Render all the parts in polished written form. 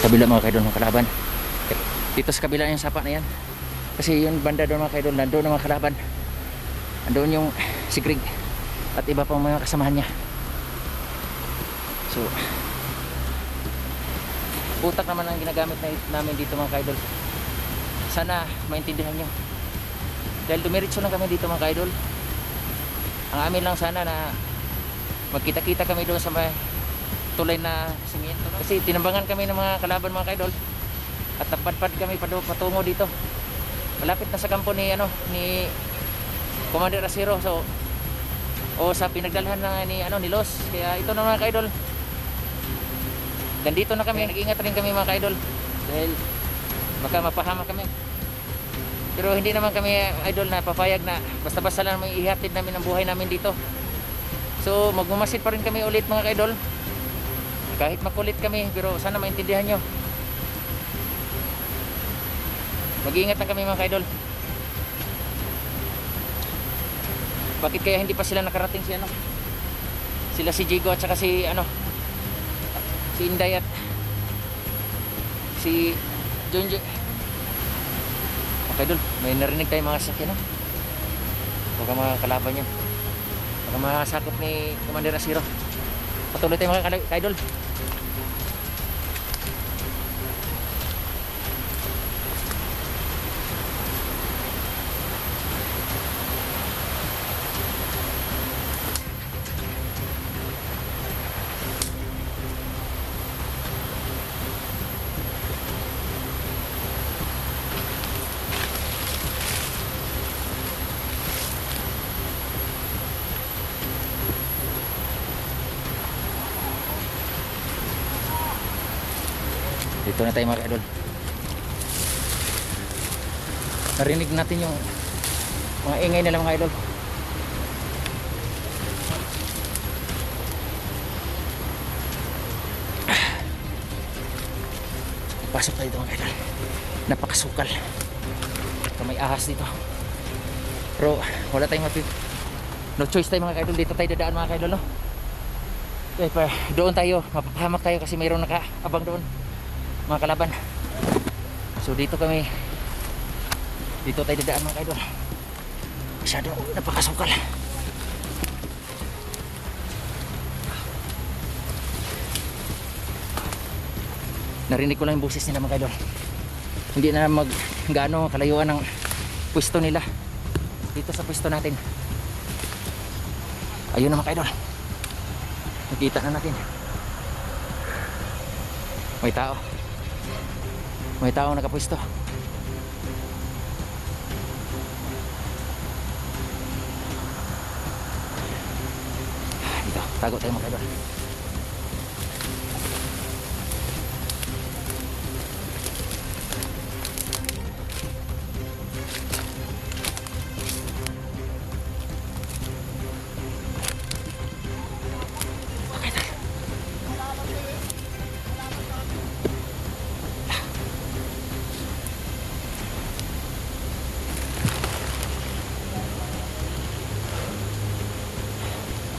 kabila mga kaidol ng kalaban. Dito sa kabila yung sapa na yan. Kasi yung banda doon mga kaidol, nandoon ang mga kalaban. Nandoon yung si Greg at iba pang mga kasamahan niya. So utak naman ang ginagamit namin dito mga kaidol. Sana maintindihan nyo. Dahil dumiretso lang kami dito mga kaidol. Ang amin lang sana na magkita-kita kami doon sa may tulay na simiento. Kasi tinambangan kami ng mga kalaban mga kaidol. At tapadpad kami patungo dito. Malapit na sa kampo ni Commander Asiro. So o sa pinagdalhan na ni Los. Kaya ito na mga kaidol. Nandito na kami, nag-ingat rin kami mga kaidol. Dahil baka mapahama kami. Pero hindi naman kami idol na papayag na basta-basta lang may ihatid namin ang buhay namin dito. So magmamasid pa rin kami ulit mga kaidol. Kahit makulit kami, pero sana maintindihan nyo. Mag-iingat lang kami mga kaidol. Bakit kaya hindi pa sila nakarating sila si Jigo at saka si Inday at si Junji. Okay dul, may narinig tayong mga sakyan baka mga kalaban yan, baka masakop ni Commander Asiro. Patuloy tayo mga kaidol. Dito na tayo mga idol. Narinig natin yung mga ingay nila mga idol. Pasok tayo dito mga idol. Napakasukal. Ito may ahas dito. Pero wala tayong no choice tayo mga idol. Dito tayo dadaan mga idol, no? Okay, pero doon tayo. Mapapahamak tayo kasi mayroon nakaabang doon mga kalaban. So dito tayo dadaan mga kaidol. Masyado napakasukal. Narinig ko lang yung boses nila mga kaidol. Hindi na gaano kalayuan ng pwesto nila dito sa pwesto natin. Ayun na mga kaidol, nakita na natin may taong nakapwesto. Dito, tago tayo mga idol.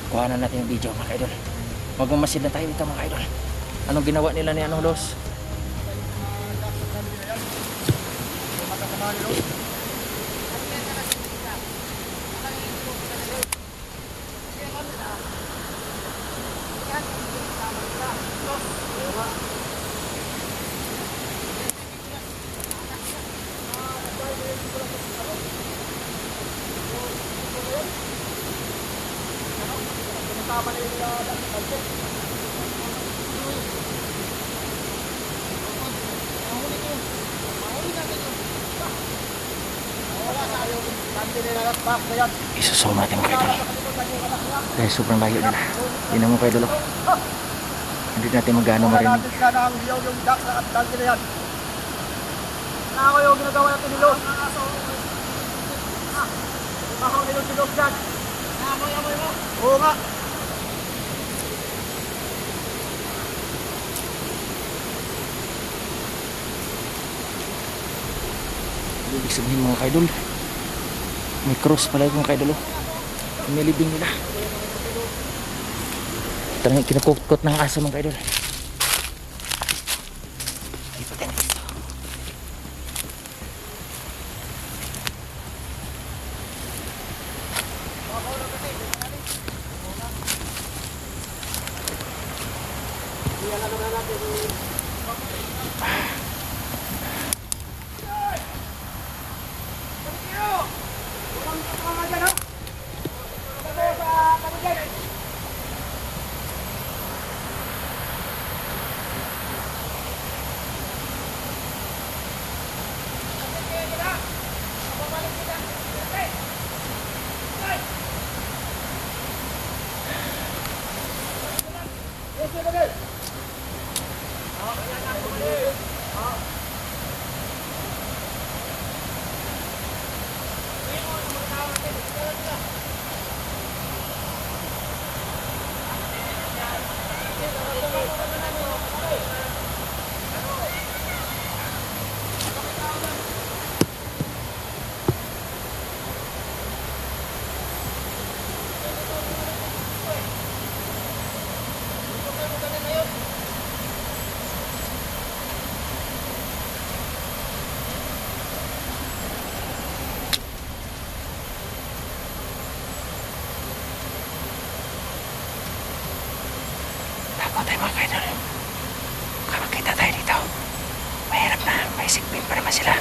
Kuhanan natin yung video mga idol. Magmamasid na tayo dito mga idol. Anong ginawa nila ni Los? Isusong natin mga idol. Dahil sobrang layo nila. Tingnan mo kayo idol. Hindi natin magano marinig. Ako yung ginagawa natin ni Los. Ako ni Los dyan. Amoy mo. Oo nga. Ibig sabihin mga kaidol, may cross pala yung kaidol. May libing nila. Talagang kinukukot ng aso mga kaidol. Takot tayo mga kaidol. Baka makita tayo dito. Mahirap na. May sigbin pa naman sila.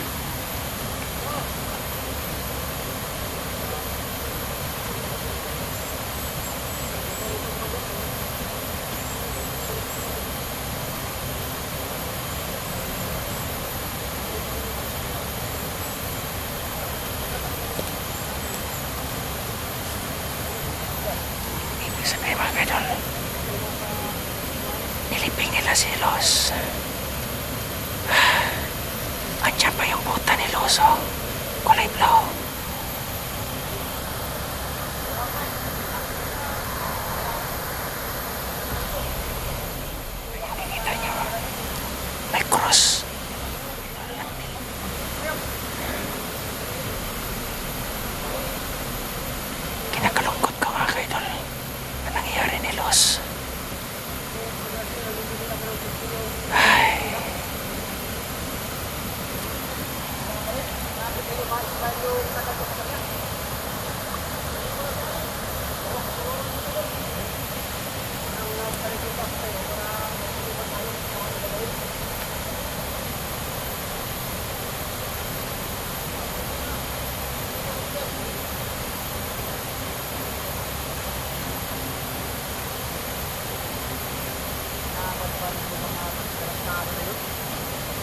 Ibig sabihin mga kaidol, niliping nila si Los. Andiyan pa yung buta ni Los, oh. Kulay blue. Nakikita niyo, may cross. Kinakalungkot ko mga kaidol na nangyayari ni Los. Ay.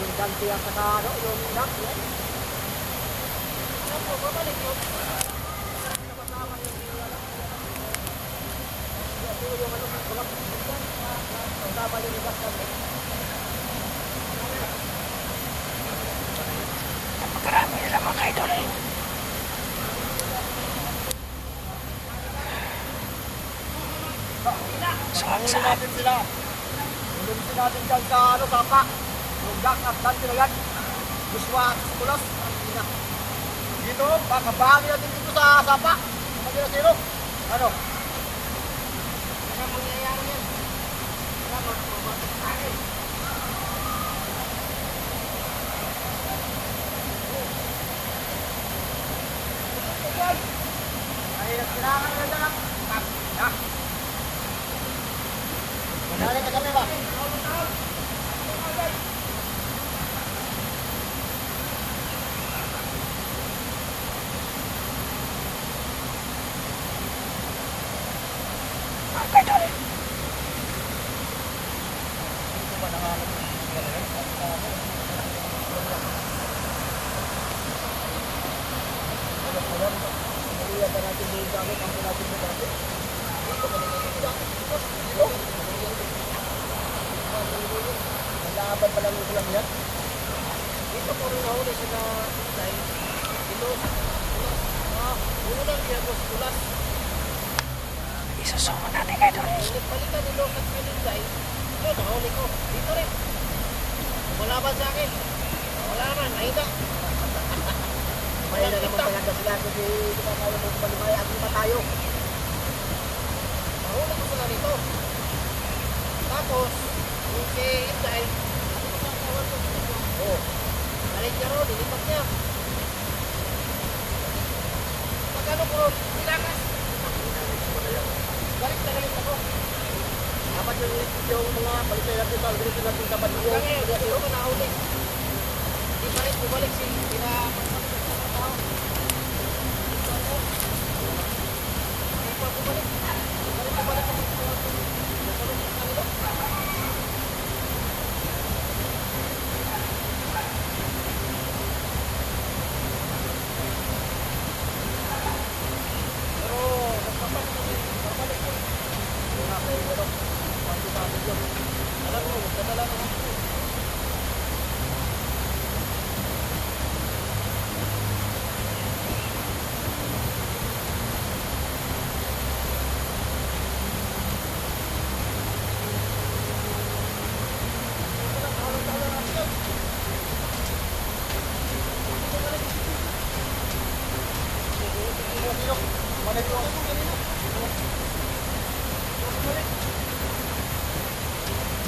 Yung ganti ang saka ano, yung duck, yan. Ano, babalik yun. Napakarami nila mga kaidol. Saan? Sila. Ulumsin natin dyan sa ano, sapa. Yung duck at ganti na yan. Buswa at kulos. Dito, makabahagi natin dito sa sapa. Kapag na sino. Ano? Ano mangyayari yan? Ano mangyayari? Ay, nagsilangan na dyan. Dali ka kami ba? Mga kaidol. Laban pa lang yung yan. Dito po rin nahuli sila dahil Ilos. Unang Ilos Kulas. Isusuma natin kaidol. Balikan Ilos at Pilinday. Ito, nahuli ko. Dito rin. Malaban sa akin. Wala naman, mahina. Mahina naman talaga sila kasi hindi pa tayo magpalimay at hindi pa tayo. Nahuli ko sila dito. Tapos, yung si Inday, balik niya ron, ilipat niya. Pag ano ko ron, nilakas. Balik na galit ako. Dapat yung mga balitay natin sa organization natin sa Banyo. Ito ko nahuli. Hindi pa rin bumalik si tao.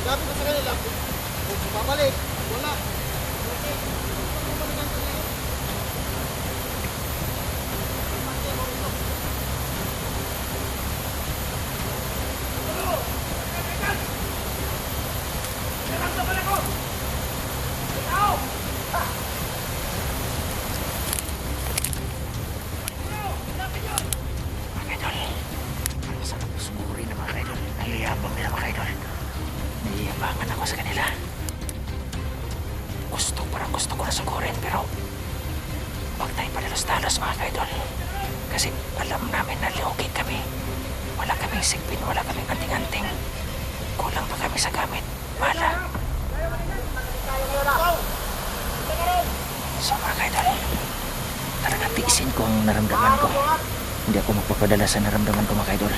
Sabi ko sa kanila, kung babalik, wala. Sarap sumuri na mga kaidol. Naliyabang nila mga kaidol. Naiyabangan ako sa kanila. Parang gusto ko na sugurin pero huwag tayo palalos-talos mga kaidol. Kasi alam namin na lugi kami. Wala kaming sigpin, wala kaming anting-anting. Kulang pa kami sa gamit. Bala. So mga kaidol, talagang tiisin ko ang naramdaman ko. Hindi ako magpapadala sa naramdaman ko mga kaidol.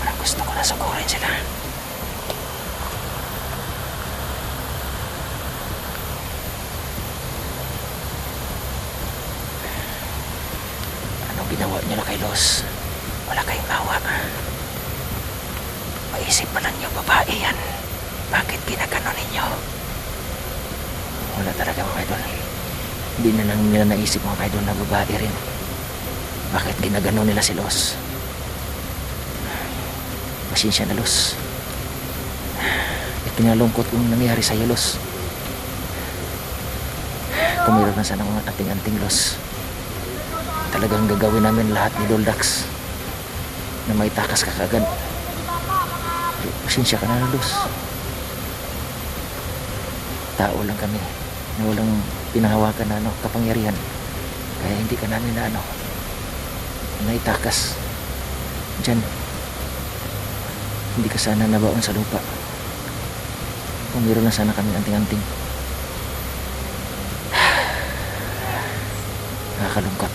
Parang gusto ko na sugurin sila. Anong ginawa niyo na kay Los? Wala kayong awa. Maisip pa lang yung babae yan. Bakit ginagano ninyo? Wala talaga mga kaidol. Hindi na lang nila naisip mga kaidol na babae rin. Bakit ginagano nila si Los? Pasensya na Los. Ikinalungkot kung nangyari sa iyo Los. Kung mayroon na sana mga ating-anting Los, talagang gagawin namin lahat ni Doldax na may takas ka kagad. Pasensya ka na Los. Tao lang kami na walang pinahawakan na kapangyarihan, kaya hindi ka namin na naitakas dyan. Hindi ka sana nabaon sa lupa. Kung meron na sana kami anting-anting. Nakakalungkot.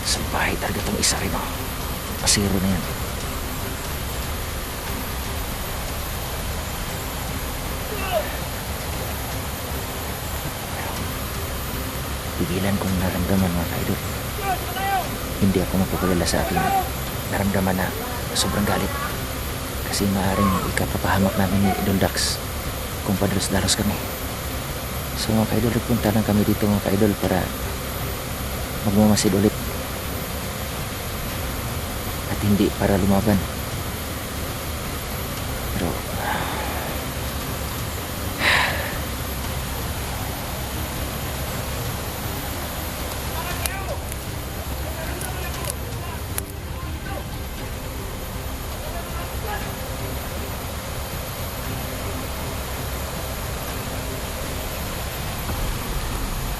Sa bahay talaga itong isa rin pasiro na yan. Pigilan kong naramdaman mga kaidol. Hindi ako magpapadala sa aking naramdaman na sobrang galit. Kasi maaaring ikapapahamak namin ni Doldax kung padalos-dalos kami. So mga kaidol, nagpunta lang kami dito mga kaidol para magmamasid ulit. At hindi para lumaban. Pero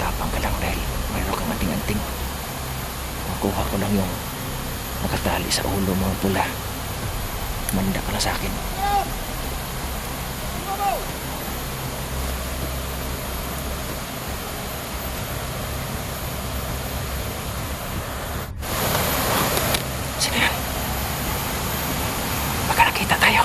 tapang ka lang dahil mayroon kang anting-anting. Makuha ko lang yung nakatali sa ulo mo pula. Manda ka lang sa akin. Sino yan? Baka nakita tayo.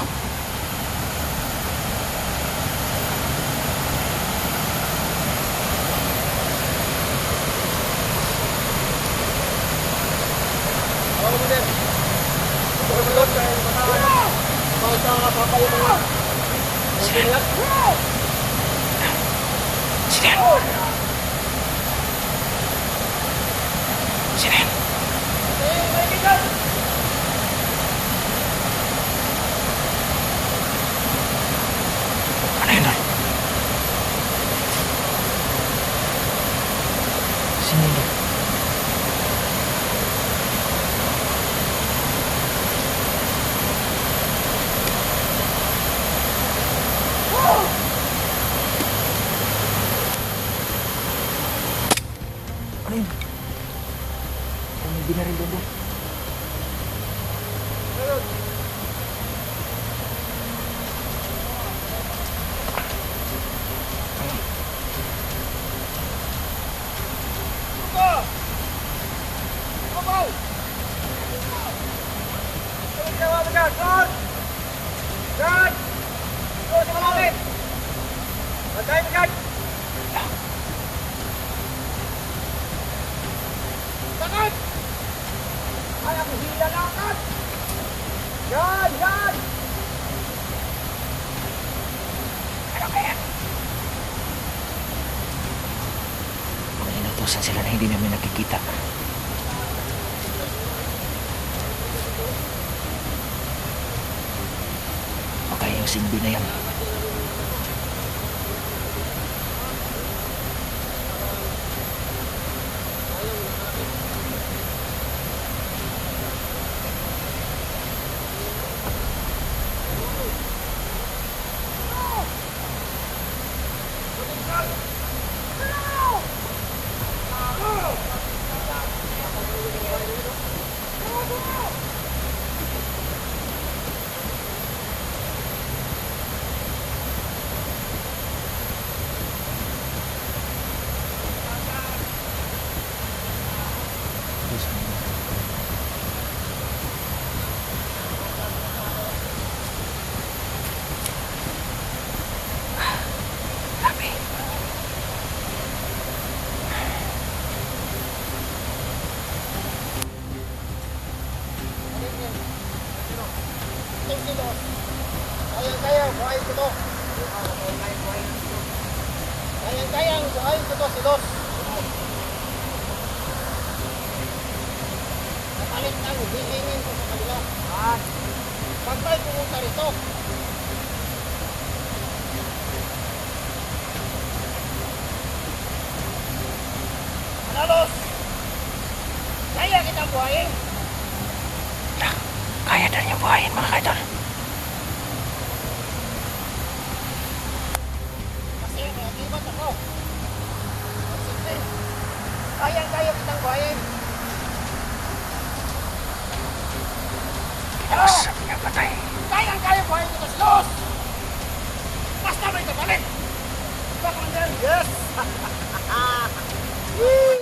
Sino yan? Sino yun? Ano yun? Oh, may binaril doon doon. Ayun. Ito! Kapaw! Ano ginawa mo dyan? Doon! Dyan! Doon sa malapit! Bantayan mo dyan! Takot! Ay, ang hila na akad! Yan! Yan! Ano kaya? Kung inutusan sila na hindi namin nakikita. O kaya yung Sinbi na yan. Labi. Kaya-kaya, buhay ko to. Kaya-kaya, buhay ko to, si Dos. Napalit ang hihingin ko sa kanila. Pagkay pumunta rito. Manalos! Kaya kitang buhayin. Kaya na niyo buhayin mga kaidol. Kasi may akibat ako. Sige. Kaya kitang buhayin. Kilos, sabi niya patay. Kaya buhayin kita si Dos. Basta may kapalit. Diba, Commander? Yes! Woo!